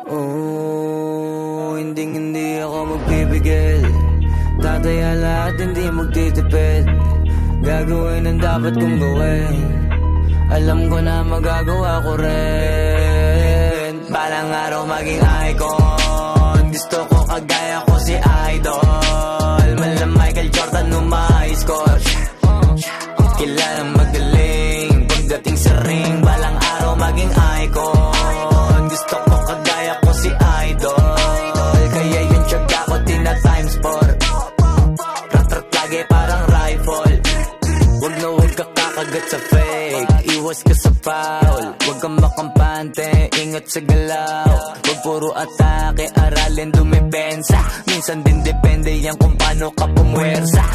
Oh, hindi ako magpipigil. Tataya lahat, hindi magtitipid. Gagawin ang dapat kong gawin. Alam ko na magagawa ko rin. Balang araw maging icon. Gusto ko kagaya ko si Idol. Mala Michael Jordan nung ma-high score. Kilalang magaling pagdating sa ring. Balang araw maging icon. Gusto ko kagaya ko si Idol. Kaya yung tiyaga ko tina times 4. Rat-rat lagi parang rifle. Huwag ka kakagat sa fake. Iwas ka sa foul. Huwag kang makampante, ingat sa galaw. Huwag puro atake, aralin dumipensa. Minsan din depende yan kung paano ka pumwersa.